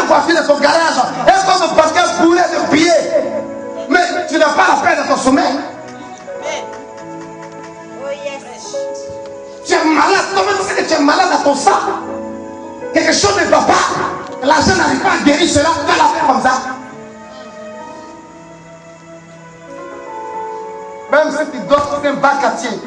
voiture de ton garage. Est-ce que parce qu'elle pourrait te piller? Mais tu n'as pas la paix de ton sommeil. Tu es malade. Comment tu sais que tu es malade à ton sang? Quelque chose ne va pas. L'argent n'arrive pas à guérir cela. Tu vas la faire comme ça. Même si tu dors dans un bac à tiens,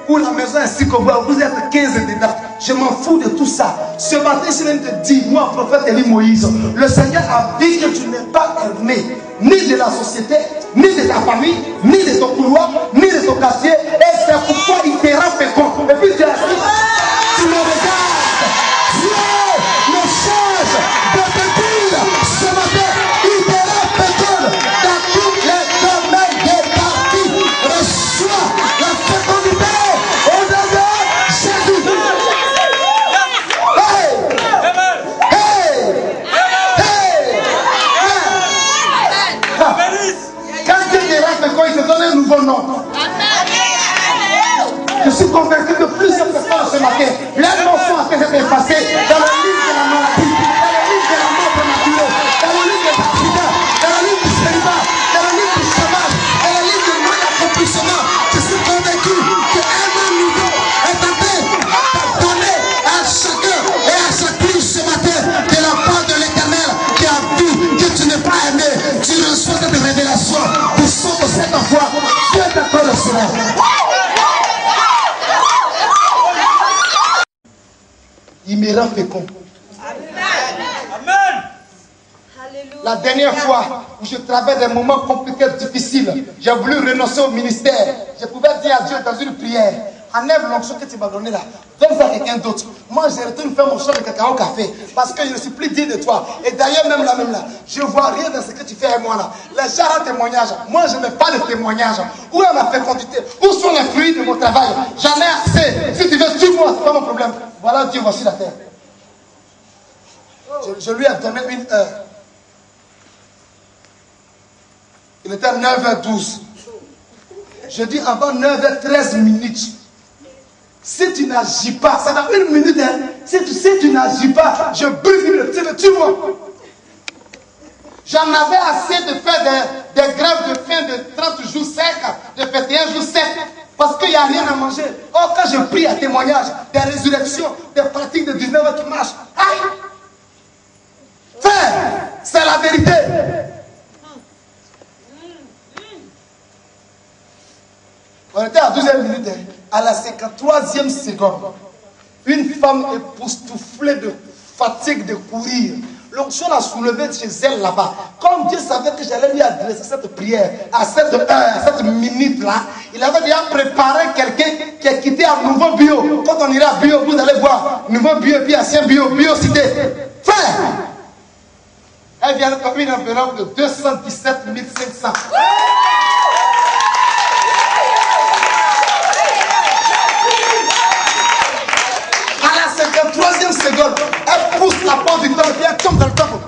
ou la maison est si comme vous êtes 15 dedans, je m'en fous de tout ça. Ce matin, je viens te dire, moi, prophète Élie Moïse, le Seigneur a dit que tu n'es pas aimé, ni de la société, ni de ta famille, ni de ton couloir, ni de ton quartier, et c'est pourquoi il te rend fécond. Et puis tu as dit, tu me regardes, Dieu me change de petit ce matin, il te rend fécond dans tous les domaines de ta vie. Reçois la fécondité au nom de Jésus. Quand Dieu te rend fécond, il te donne un nouveau nom. Je suis convaincu que plusieurs personnes ce matin, leurs noms sont en train d'être effacés dans le livre de la maladie, dans le livre de la mort prématurée, dans le livre de l'accident, dans le livre du célibat, dans le livre du chômage, dans le livre du mal accomplissement. Je suis convaincu qu'un nom nouveau est en train de donner à chacun et à chacune ce matin de la part de l'Éternel qui a vu que tu n'es pas aimé. Tu reçois cette révélation pour sauver cette foi. Dieu t'accorde cela. Il me rend fécond. Amen. La dernière fois où je traverse des moments compliqués, difficiles, j'ai voulu renoncer au ministère. Je pouvais dire à Dieu dans une prière, enlève l'onction que tu m'as donnée là, donne-la à quelqu'un d'autre. Moi, je retourne faire mon choix de cacao au café parce que je ne suis plus digne de toi. Et d'ailleurs, même là, je ne vois rien dans ce que tu fais avec moi là. Les gens ont témoignage. Moi, je n'ai pas de témoignage. Où est ma fécondité? Où sont les fruits de mon travail? J'en ai assez. Si tu veux, tue-moi, c'est pas mon problème. Voilà Dieu, voici la terre. Je lui ai donné une heure. Il était 9h12. Je dis avant 9h13 minutes. Si tu n'agis pas, ça dans une minute, hein. Si tu n'agis pas, je brise le ciel, tue-moi. J'en avais assez de faire des grèves de faim de 30 jours secs, de 21 jours secs, parce qu'il n'y a rien à manger. Or, quand je prie à témoignage, des résurrections, des pratiques de 19 heures qui marchent, aïe! Frère, c'est la vérité. On était à 12e minute, à la 53e seconde, une femme époustouflée de fatigue de courir. L'onction a soulevé chez elle là-bas. Comme Dieu savait que j'allais lui adresser cette prière, à cette heure, à cette minute-là, il avait déjà préparé quelqu'un qui a quitté un nouveau bio. Quand on ira à bio, vous allez voir, nouveau bio, puis ancien bio, bio-cité. Frère, elle vient comme une enveloppe de 217 500. À la 53e seconde, elle pousse la porte du temple et elle tombe dans le temple.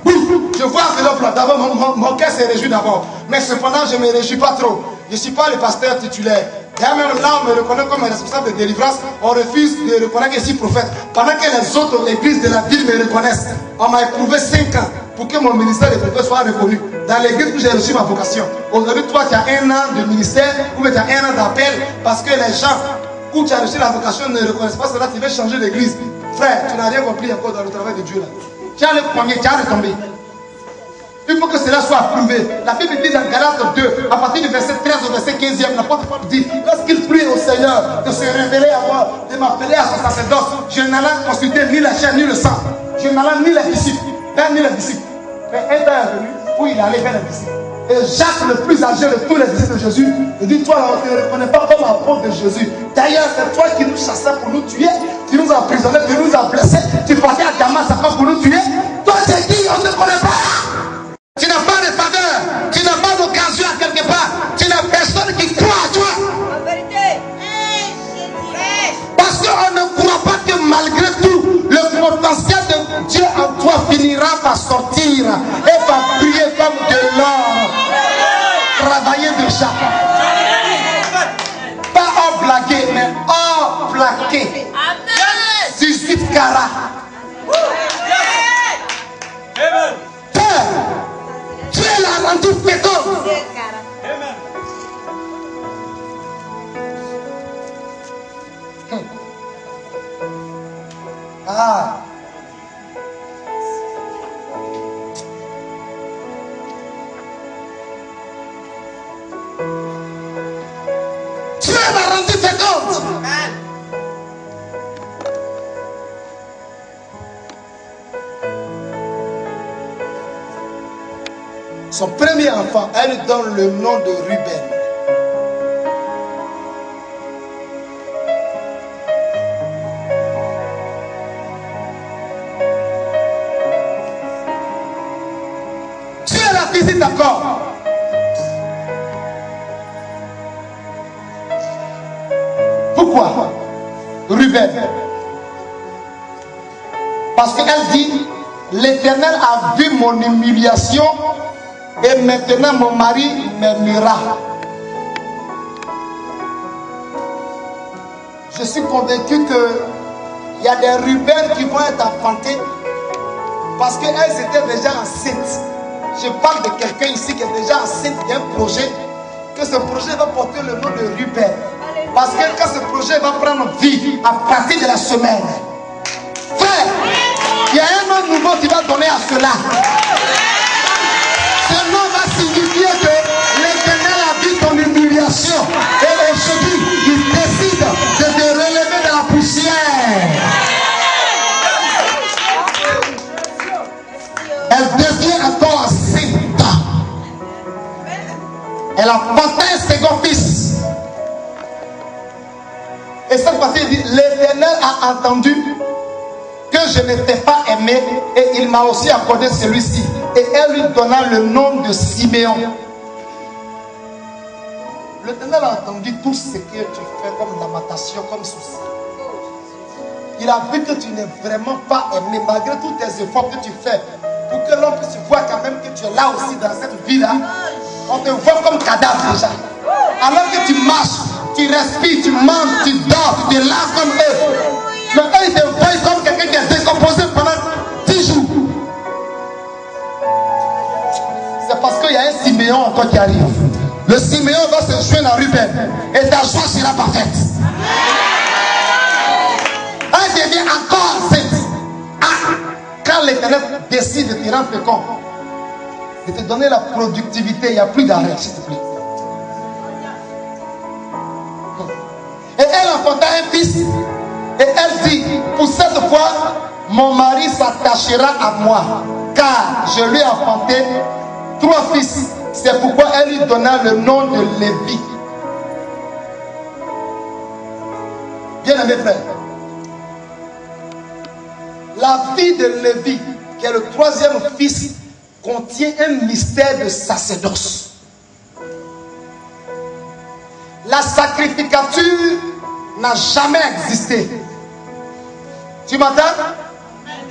Je vois l'enveloppe là. D'abord, mon cœur se réjouit d'abord. Mais cependant, je ne me réjouis pas trop. Je ne suis pas le pasteur titulaire. Et même là, on me reconnaît comme responsable de délivrance. On refuse de reconnaître que je suis prophète. Pendant que les autres églises de la ville me reconnaissent. On m'a éprouvé 5 ans pour que mon ministère de prophète soit reconnu. Dans l'église où j'ai reçu ma vocation. Aujourd'hui, toi, tu as 1 an de ministère ou tu as 1 an d'appel parce que les gens où tu as reçu la vocation ne reconnaissent pas cela. Tu veux changer l'église. Frère, tu n'as rien compris encore dans le travail de Dieu là. Tu as le premier, tu as retombé. Il faut que cela soit approuvé. La Bible dit dans Galates 2, à partir du verset 13 au verset 15e, l'apôtre Paul dit, lorsqu'il prie au Seigneur de se révéler à moi, de m'appeler à son sacerdoce, je n'allais consulter ni la chair ni le sang. Je n'allais ni les disciples, ni les disciples. Mais un temps est venu où il allait vers les disciples. Et Jacques, le plus âgé de tous les disciples de Jésus, il dit, toi, on ne te reconnaît pas comme apôtre de Jésus. D'ailleurs, c'est toi qui nous chassais pour nous tuer, tu nous as emprisonnés, tu nous as blessés, tu partais à Damas encore pour nous tuer. Toi, tu dis, on ne te connaît pas. Tu n'as pas de faveur, tu n'as pas d'occasion à quelque part, tu n'as personne qui croit à toi. La vérité. Parce qu'on ne croit pas que malgré tout, le potentiel de Dieu en toi finira par sortir et par briller comme de l'or. Travailler déjà. Pas en blaguer, mais en plaqué. 18 carats. tu fécondes. Ah. Dieu m'a rendu féconde. Son premier enfant, elle lui donne le nom de Ruben. Tu es la visite d'accord. Pourquoi Ruben? Parce qu'elle dit, l'Éternel a vu mon humiliation et maintenant mon mari m'aimera. Je suis convaincu qu'il y a des Ruben qui vont être enfantés parce qu'elles étaient déjà enceintes. Je parle de quelqu'un ici qui est déjà enceinte d'un projet, que ce projet va porter le nom de Ruben. Parce que quand ce projet va prendre vie à partir de la semaine, frère, il y a un nom nouveau qui va donner à cela. Ce nom va signifier que l'Éternel a vu ton humiliation et aujourd'hui il décide de te relever de la poussière. Elle devient encore enceinte. Elle a porté un second fils. Et cette fois-ci, il dit, l'Éternel a entendu que je ne t'ai pas aimé et il m'a aussi accordé celui-ci. Et elle lui donna le nom de Siméon. L'Éternel a entendu tout ce que tu fais comme lamentation, comme souci. Il a vu que tu n'es vraiment pas aimé malgré tous tes efforts que tu fais. Pour que l'on puisse voir quand même que tu es là aussi dans cette vie-là. On te voit comme cadavre déjà. Alors que tu marches, tu respires, tu manges, tu dors, tu te laves comme eux. Mais eux, ils te voient comme quelqu'un qui est décomposé pendant 10 jours. C'est parce qu'il y a un Siméon encore qui arrive. Le Siméon va se joindre à Ruben. Et ta joie sera parfaite. Elle devient encore enceinte. Ah, quand l'Éternel décide de te rendre fécond, de te donner la productivité, il n'y a plus d'arrêt, s'il te plaît. Et elle enfanta un fils. Et elle dit, pour cette fois, mon mari s'attachera à moi, car je lui ai enfanté 3 fils. C'est pourquoi elle lui donna le nom de Lévi. Bien aimé frère, la vie de Lévi, qui est le 3e fils, contient un mystère de sacerdoce. La sacrificature n'a jamais existé. Tu m'entends?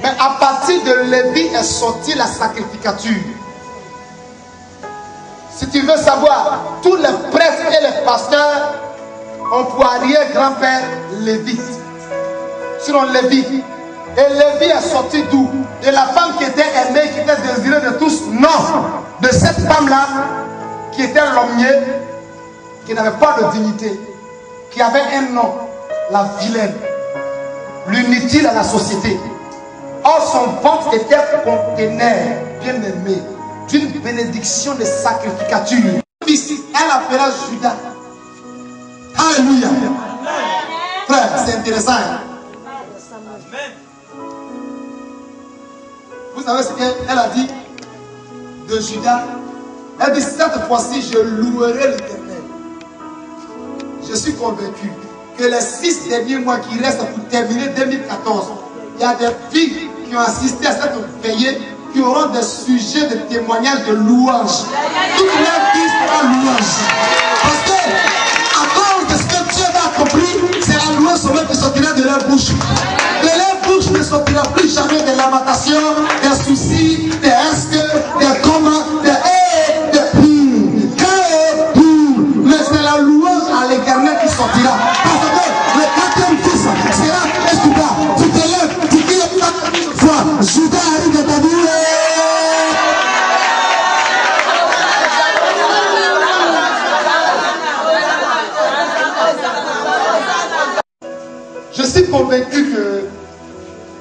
Mais à partir de Lévi est sortie la sacrificature. Si tu veux savoir, tous les prêtres et les pasteurs ont pour arrière-grand-père Lévi. Sinon Lévi. Et Lévi est sorti d'où? De la femme qui était aimée, qui était désirée de tous? Non. De cette femme-là, qui était l'omnier, qui n'avait pas de dignité, qui avait un nom, la vilaine, l'inutile à la société. Or son ventre était conteneur, bien aimé, d'une bénédiction de sacrificature. Elle appela Judas. Alléluia. Frère, c'est intéressant. Vous savez ce qu'elle a dit de Judas? Elle dit, cette fois-ci, je louerai l'Éternel. Je suis convaincu que les 6 derniers mois qui restent pour terminer 2014, il y a des filles qui ont assisté à cette veillée qui auront des sujets de témoignages de louange. Toutes les filles seront louange. Parce que, à cause de ce que Dieu a accompli, c'est la louange seulement qui sortira de leur bouche. De leur bouche ne sortira plus jamais des lamentations, des soucis, des est-ce, des comment, des mais c'est la louange à l'Éternel qui sortira. Parce que le 4e fils sera un Judas. Tu te lèves, tu dis une fois, Judas arrive de ta vie.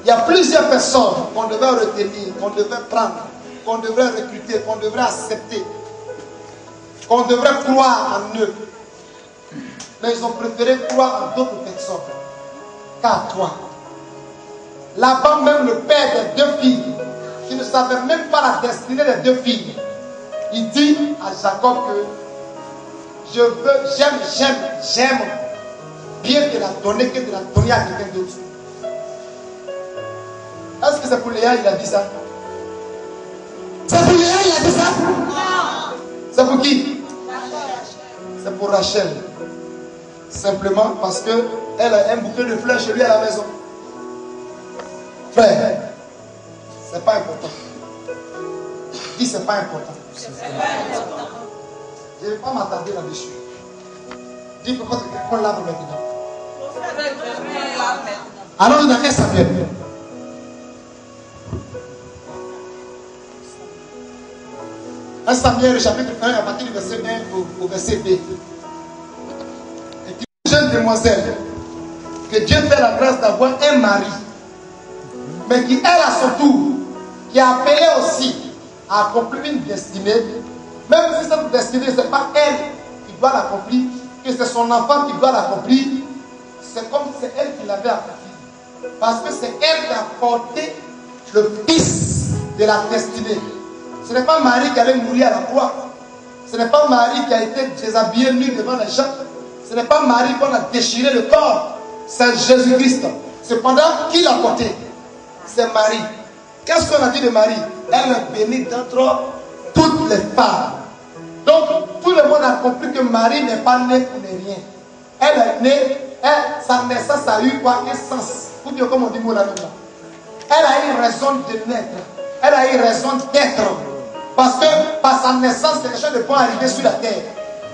y a plusieurs personnes qu'on devait retenir, qu'on devait prendre, qu'on devrait recruter, qu'on devrait accepter, qu'on devrait croire en eux. Mais ils ont préféré croire en d'autres personnes qu'à toi. Là-bas même le père des 2 filles, qui ne savait même pas la destinée des 2 filles, il dit à Jacob que je veux, j'aime bien te la donner que de la donner à quelqu'un d'autre. Est-ce que c'est pour Léa il a dit ça? C'est pour Léa il a dit ça? Non. C'est pour qui? C'est pour Rachel. Simplement parce qu'elle a un bouquet de fleurs chez lui à la maison. Frère, c'est pas important. Dis c'est pas important. Je ne vais pas m'attarder là-dessus. Dis pourquoi on lave maintenant. Alors dans quel Samuel? Un Samuel, le chapitre 1, à partir du verset 1 au verset 2. Et une jeune demoiselle, que Dieu fait la grâce d'avoir un mari, mais qui, elle, à son tour, qui a appelé aussi à accomplir une destinée, même si cette destinée, ce n'est pas elle qui doit l'accomplir, que c'est son enfant qui doit l'accomplir, c'est comme si c'est elle qui l'avait accompli. Parce que c'est elle qui a porté le fils de la destinée. Ce n'est pas Marie qui allait mourir à la croix. Ce n'est pas Marie qui a été déshabillée nue devant les gens. Ce n'est pas Marie qu'on a déchiré le corps. C'est Jésus-Christ. Cependant, qui l'a porté? C'est Marie. Qu'est-ce qu'on a dit de Marie? Elle est bénie d'entre toutes les femmes. Donc, tout le monde a compris que Marie n'est pas née pour rien. Elle est née, sa naissance a eu quoi? Un sens. Ou bien comme on dit, là. Elle a eu raison de naître. Elle a eu raison d'être. Parce que par sa naissance, quelque chose de bon arriver sur la terre.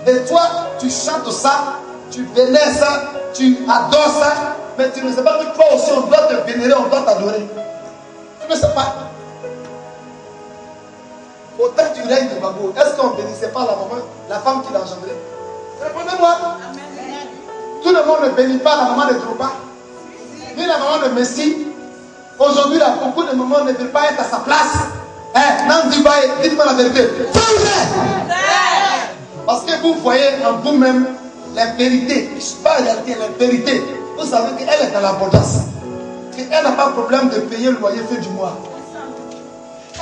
Et toi, tu chantes ça, tu vénères ça, tu adores ça, mais tu ne sais pas que toi aussi, on doit te vénérer, on doit t'adorer. Tu ne sais pas. Au temps du règne de Babou, est-ce qu'on ne bénissait pas la maman, la femme qui l'a engendrée? Répondez-moi. Tout le monde ne bénit pas la maman de Drogba, ni la maman de Messi. Aujourd'hui, là, beaucoup de mamans ne veulent pas être à sa place. Non, dites-moi la vérité. Parce que vous voyez en vous-même la vérité. Pas la réalité, la vérité. Vous savez qu'elle est dans l'abondance. Elle n'a pas de problème de payer le loyer fin du mois.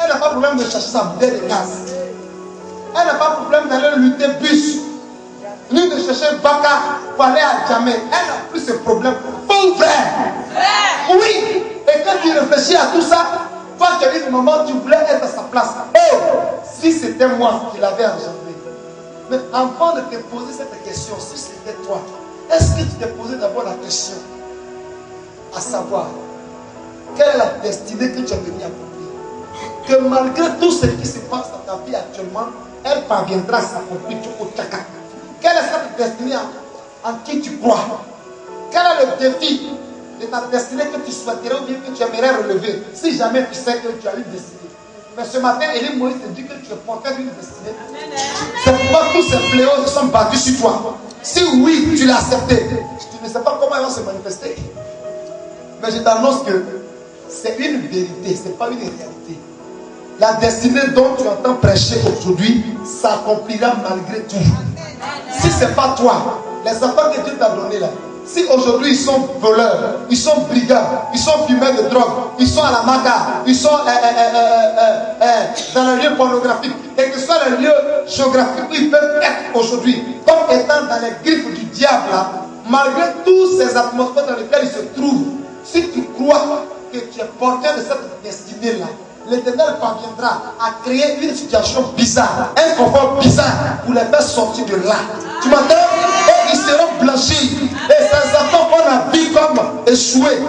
Elle n'a pas de problème de chercher sa bouteille de gaz. Elle n'a pas de problème d'aller lutter bus. Ni de chercher Baka pour aller à Djamé. Elle n'a plus ce problème. Bon frère. Oui. Et quand tu réfléchis à tout ça, toi tu as dit, maman, tu voulais être à sa place. Oh, si c'était moi qui l'avais engendré. Mais avant de te poser cette question, si c'était toi, est-ce que tu t'es posé d'abord la question à savoir quelle est la destinée que tu as venu accomplir? Que malgré tout ce qui se passe dans ta vie actuellement, elle parviendra à s'accomplir au Tchaka. Quelle est cette destinée en qui tu crois? Quel est le défi de ta destinée que tu souhaiterais ou bien que tu aimerais relever si jamais tu sais que tu as une destinée? Mais ce matin, Élie Moïse te dit que tu es porteur d'une destinée. C'est pourquoi tous ces fléaux se sont battus sur toi. Si oui, tu l'as accepté, tu ne sais pas comment ils vont se manifester. Mais je t'annonce que c'est une vérité, ce n'est pas une réalité. La destinée dont tu entends prêcher aujourd'hui s'accomplira malgré tout. Si ce n'est pas toi, les enfants que Dieu t'a donnés là, si aujourd'hui ils sont voleurs, ils sont brigands, ils sont fumeurs de drogue, ils sont à la maga, ils sont dans les lieux pornographiques, et que ce soit les lieux géographiques où ils peuvent être aujourd'hui, comme étant dans les griffes du diable là, malgré toutes ces atmosphères dans lesquelles ils se trouvent, si tu crois que tu es porteur de cette destinée là, l'Éternel parviendra à créer une situation bizarre, un confort bizarre pour les faire sortir de là. Tu m'entends? Et ils seront blanchis. Et ces enfants qu'on a vu comme échoués,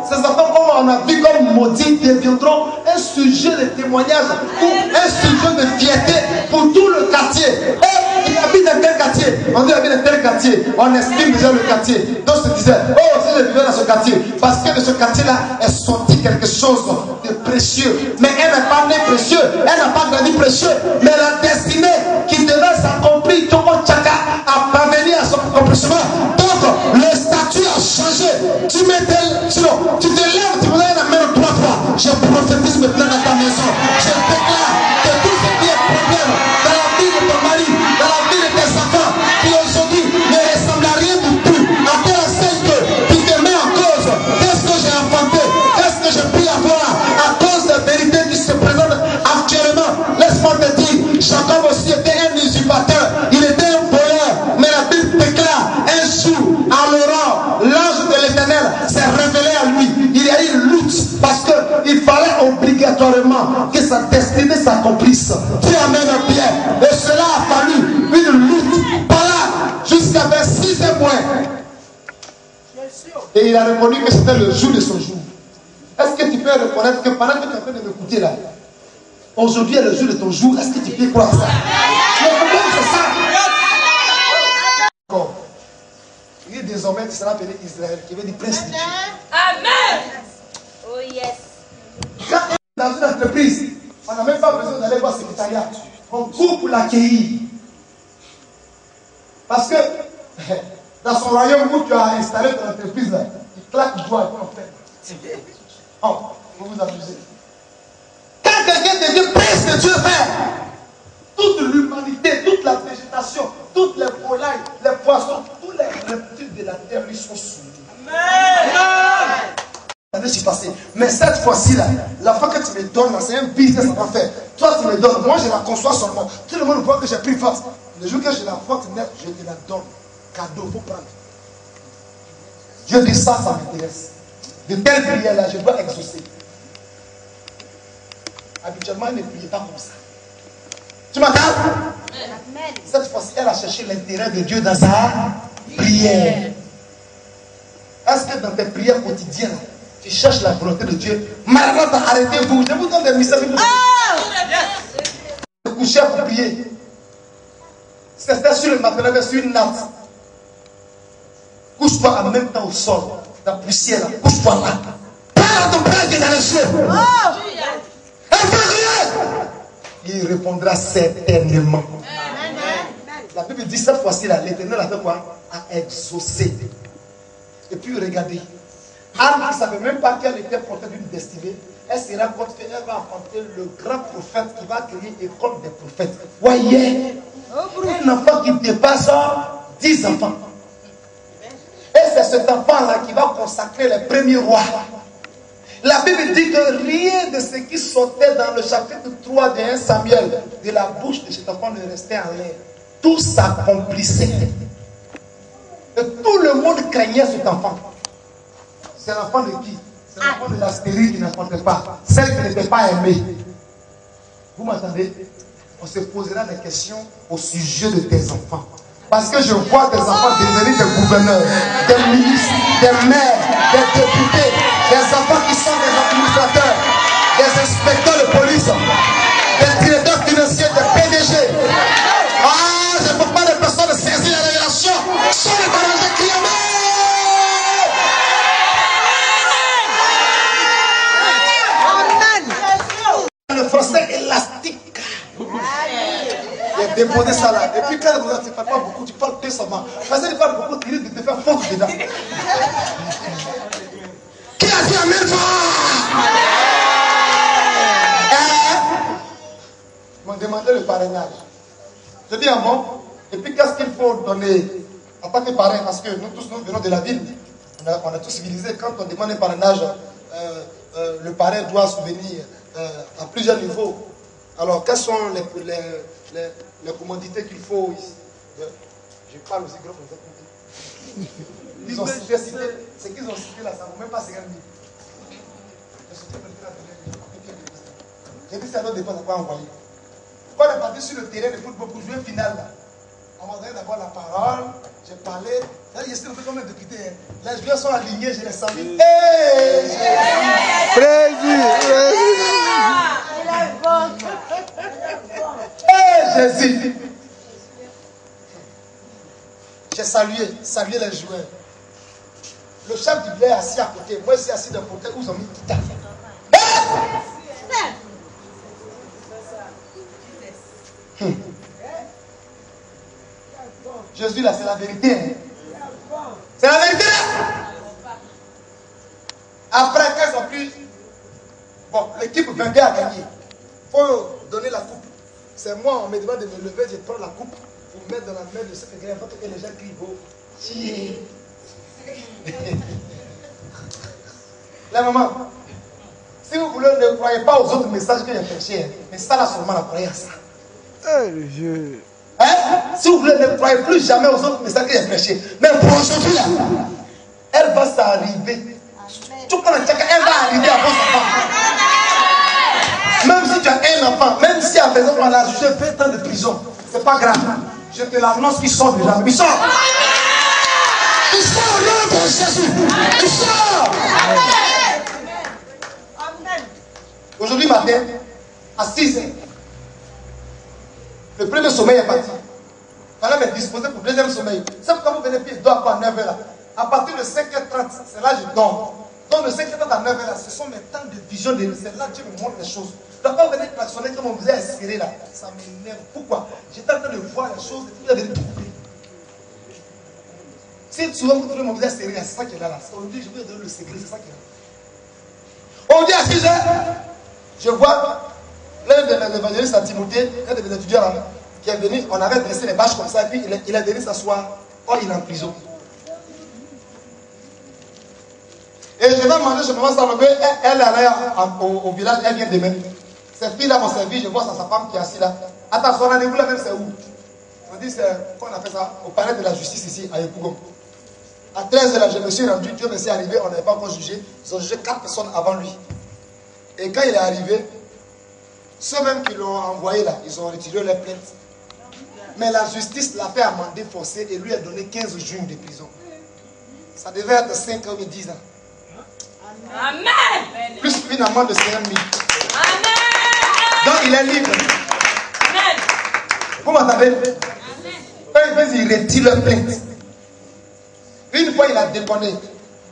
ces enfants qu'on a vu comme maudits, deviendront un sujet de témoignage ou un sujet de fierté pour tout le quartier. Et il habite dans quel quartier? On dit qu'il habite dans tel quartier. On estime déjà le quartier. Donc se disait, oh, si je vivais dans ce quartier, parce que de ce quartier-là est sorti quelque chose de précieux. Mais elle n'est pas née précieux, elle n'a pas grandi précieux. Mais la destinée qui devait s'accomplir, Tomo Tchaka a parvenu à son accomplissement. Donc le statut a changé. Tu te lèves, tu me donnes la main au droit. s'accomplisse. Dieu amène bien. Et cela a fallu une lutte par là jusqu'à vers 6e mois. Et il a reconnu que c'était le jour de son jour. Est-ce que tu peux reconnaître que pendant que tu es en train de m'écouter là, aujourd'hui est le jour de ton jour? Est-ce que tu peux croire ça? Le problème c'est ça. Il dit désormais tu seras appelé Israël, qui veut dire prince de Dieu. Amen. Oh yes. Quand on est dans une entreprise, on n'a même pas besoin d'aller voir le secrétariat. On court pour l'accueillir. Parce que dans son royaume où tu as installé ton entreprise là, il claque du doigt et on fait. Oh, vous vous abusez. Quand quelqu'un devient prince de Dieu, frère, toute l'humanité, toute la végétation, toutes les volailles, les poissons, tous les reptiles de la terre lui sont soumis. Amen. Mais cette fois-ci là, la fois que tu me donnes, c'est un business à faire. Toi tu me donnes, moi je la conçois seulement. Tout le monde voit que j'ai pris force. Le jour que je la porte net, je te la donne. Cadeau, il faut prendre. Dieu dit ça, ça m'intéresse. De telles prières là, je dois exaucer. Habituellement, elle ne priait pas comme ça. Tu m'entends? Cette fois-ci, elle a cherché l'intérêt de Dieu dans sa prière. Est-ce que dans tes prières quotidiennes, tu cherches la volonté de Dieu? Maranatha, arrêtez-vous. Je vous donne des messages. Je couchais pour prier. C'était sur le matériel, sur une natte. Couche-toi en même temps au sol. Dans la poussière là. Couche-toi là. Parle à ton père qui est dans les cieux. Il répondra certainement. La Bible dit cette fois-ci là, l'Éternel a fait quoi? A exaucé. Et puis regardez, Anne qui ne savait même pas qu'elle était portée d'une destinée, elle se rend compte qu'elle va affronter le grand prophète qui va créer l'école des prophètes. Voyez, un enfant qui dépasse 10 enfants. Et c'est cet enfant-là qui va consacrer les premiers rois. La Bible dit que rien de ce qui sortait dans le chapitre 3 de 1 Samuel de la bouche de cet enfant ne restait en l'air. Tout s'accomplissait. Et tout le monde craignait cet enfant. C'est l'enfant de qui? C'est l'enfant de la stérile qui n'enfantait pas. Celle qui n'était pas aimée. Vous m'entendez? On se posera des questions au sujet de tes enfants. Parce que je vois tes enfants devenir des gouverneurs, des ministres, des maires, des députés, des enfants qui sont des administrateurs, des inspecteurs de police, des directeurs financiers, des PDG. Ah, je ne peux pas de personnes saisir la révélation. Sont les barrages criants. Le français élastique. Il a déposé ça là. Et puis quand tu ne parles pas beaucoup, tu parles décemment. Parce que tu parles beaucoup, tu risques de te faire fondre dedans. Qui a dit amen toi? Ils m'ont demandé le parrainage. Je dis bon. Et puis qu'est-ce qu'il faut donner en tant que parrain? Parce que nous tous, nous venons de la ville. On a tous civilisé. Quand on demande un parrainage, le parrain doit souvenir à plusieurs niveaux. Alors, quelles sont les commodités qu'il faut ici? Je parle aussi gros pour vous. Ils ont cité, ce qu'ils ont cité là, ça ne vaut même pas 50 000. J'ai dit, ça ne dépend de quoi envoyer. Quand on est parti sur le terrain de football pour jouer final là, on m'a donné d'abord la parole, j'ai parlé. Là, je sais comme un député. Les joueurs sont alignés, je les sens. Jésus. J'ai salué les joueurs. Le chef du blé est assis à côté. Moi, je suis assis d'un côté où ils ont mis tout à fait. Jésus, là, c'est la vérité. Hein? C'est la vérité. Après, quand ils ont pris, bon, l'équipe vainqueur a gagné. Il faut donner la coupe. C'est moi, on me demande de me lever, je prends la coupe pour mettre dans la main de ce que il faut que les gens crient beau. La maman, si vous voulez, ne croyez pas aux autres messages que j'ai prêchés, mais ça là seulement la croyance. Hein? Si vous voulez, ne croyez plus jamais aux autres messages que j'ai prêchés. Mais pour aujourd'hui là, elle va s'arriver. Tout le monde, elle va arriver à vos enfants. Même si tu as un enfant, même si par exemple, on a jugé 20 ans de prison. C'est pas grave. Je te l'annonce qu'il sort déjà. Il sort. Il sort au nom de Jésus. Il sort. Aujourd'hui matin, à 6 h, le premier sommeil est parti. Il fallait me disposer pour le deuxième sommeil. C'est pourquoi vous venez puis il dort pas à 9 h là. À partir de 5h30, c'est là que je dors. Donc de 5h30 à 9 h là, ce sont mes temps de vision. C'est là que Dieu me montre les choses. Donc quand vous venez klaxonner comme on vous a escalé là, ça m'énerve. Pourquoi? J'étais en train de voir les choses et puis vous avez trouvé. Si souvent vous trouvez mon visage serré, c'est ça qui est là. Aujourd'hui, je vais vous donner le secret, c'est ça qui est là. On dit à 6 h, je vois l'un de mes évangélistes à Timothée, un de mes étudiants là, qui est venu, on avait dressé les bâches comme ça, et puis il est venu s'asseoir. Or, il est en prison. Et je vais demander chez maman Salomé, elle est allée au village, elle vient demain. Cette fille-là m'ont servi, je vois sa femme qui est assise là. Attends, son rendez-vous là même, c'est où? On dit, c'est, comment on appelle ça? Au palais de la justice ici, à Yopougon. À 13 h là, je me suis rendu, Dieu me s'est arrivé, on n'avait pas encore jugé. Ils ont jugé 4 personnes avant lui. Et quand il est arrivé, ceux-mêmes qui l'ont envoyé là, ils ont retiré leur plainte. Mais la justice l'a fait amender forcé et lui a donné 15 jours de prison. Ça devait être 5 ans ou 10 ans. Amen. Plus une amende de 5 000. Amen. Donc il est libre. Amen. Vous m'entendez? Quand il retire leur plainte. Une fois il a déconné.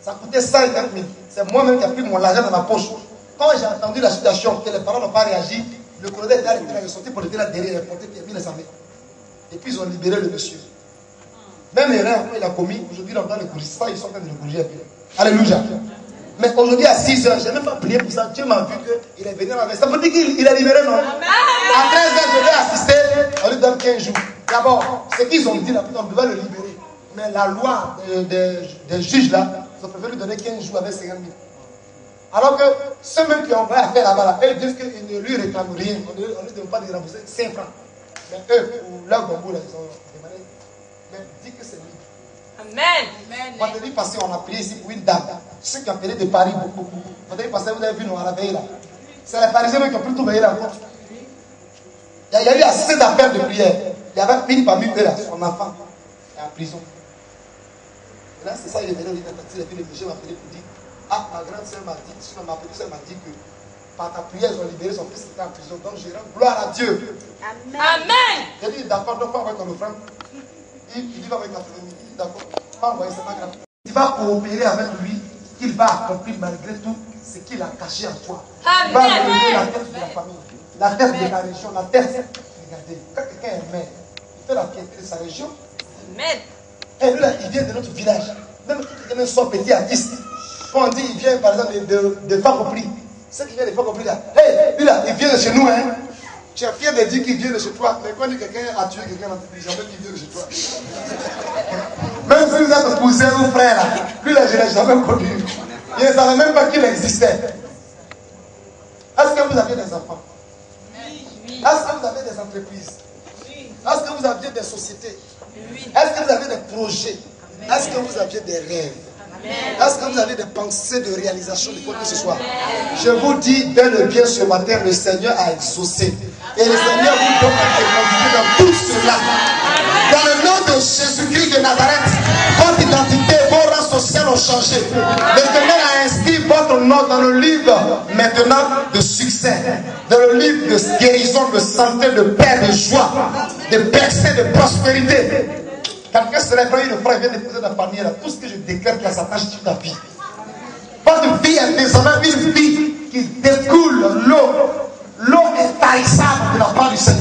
Ça coûtait 150 000. C'est moi-même qui ai pris mon argent dans ma poche. Quand j'ai entendu la situation, que les parents n'ont pas réagi, le colonel était arrêté là, il est sorti pour le là derrière, il est porté, il a mis les armées. Et puis ils ont libéré le monsieur. Même erreur qu'il a commis, aujourd'hui dans le Kurdistan, ils sont en train de le corriger. Alléluia. Mais aujourd'hui à 6 h, je n'ai même pas prié pour ça. Dieu m'a vu qu'il est venu avec ça. Ça veut dire qu'il est libéré, non? À 13 h, je vais assister, on lui donne 15 jours. D'abord, ce qu'ils ont dit là, on devait le libérer. Mais la loi des juges là, ils ont préféré lui donner 15 jours avec 50 000. Alors que ceux mêmes qui ont envoyé à faire là-bas, là, eux disent qu'ils ne lui réclament rien. On ne lui demande pas de rembourser 5 francs. Mais eux, pour leur gombo, là, ils ont demandé. Mais dis que c'est libre. Amen. Vendredi passé, on a prié ici pour une dame. Ceux qui ont appelé de Paris, beaucoup. Vendredi passé, vous avez vu, nous, à la veille là. C'est les Parisiens qui ont pu tout veiller là. Il y a eu assez d'appels de prière. Il y avait une parmi eux là, son enfant, est en prison. Et là, c'est ça, il est venu, il est venu, le monsieur m'a appelé pour dire. Ah, ma grande soeur m'a dit, sinon ma petite soeur m'a dit que par ta prière, ils ont libéré son fils qui était en prison. Donc je rends gloire à Dieu. Amen. J'ai dit, d'accord, donc pas envoyer ton offrande. Il dit, va avec la famille. Il dit, d'accord, pas envoyer, c'est pas grave. Tu vas coopérer avec lui, qu'il va accomplir malgré tout ce qu'il a caché en toi. Il va relever la tête de la famille, la tête de la région, la tête. Regardez, quand quelqu'un est maire, il fait la fierté de sa région. Amen. Et lui là, il vient de notre village. Même quelqu'un soit petit artiste. Quand on dit il vient par exemple de Fakopri, c'est qui vient de Fakopri là. Hey, lui là, il vient de chez nous, hein. Tu es fier de dire qu'il vient de chez toi, mais quand on dit quelqu'un a tué quelqu'un, on dit jamais qu'il vient de chez toi. Même si vous êtes cousin ou frère là, lui là, je ne l'ai jamais connu. Il ne savait même pas qu'il existait. Est-ce que vous avez des enfants? Est-ce que vous avez des entreprises? Est-ce que vous aviez des sociétés? Est-ce que vous avez des projets? Est-ce que vous aviez des rêves? Est-ce que vous avez des pensées de réalisation de quoi que ce soit? Je vous dis bel et bien ce matin, le Seigneur a exaucé. Et le Seigneur vous donne à témoigner dans tout cela. Dans le nom de Jésus-Christ de Nazareth, votre identité, vos rangs sociaux ont changé. Le Seigneur a inscrit votre nom dans le livre maintenant de succès, dans le livre de guérison, de santé, de paix, de joie, de percée, de prospérité. Quelqu'un se lève, il vient déposer dans la famille, là. Tout ce que je déclare qui s'attache sur ta vie. Votre vie est désormais une vie qui découle l'eau. L'eau est tarissable de la part du Seigneur.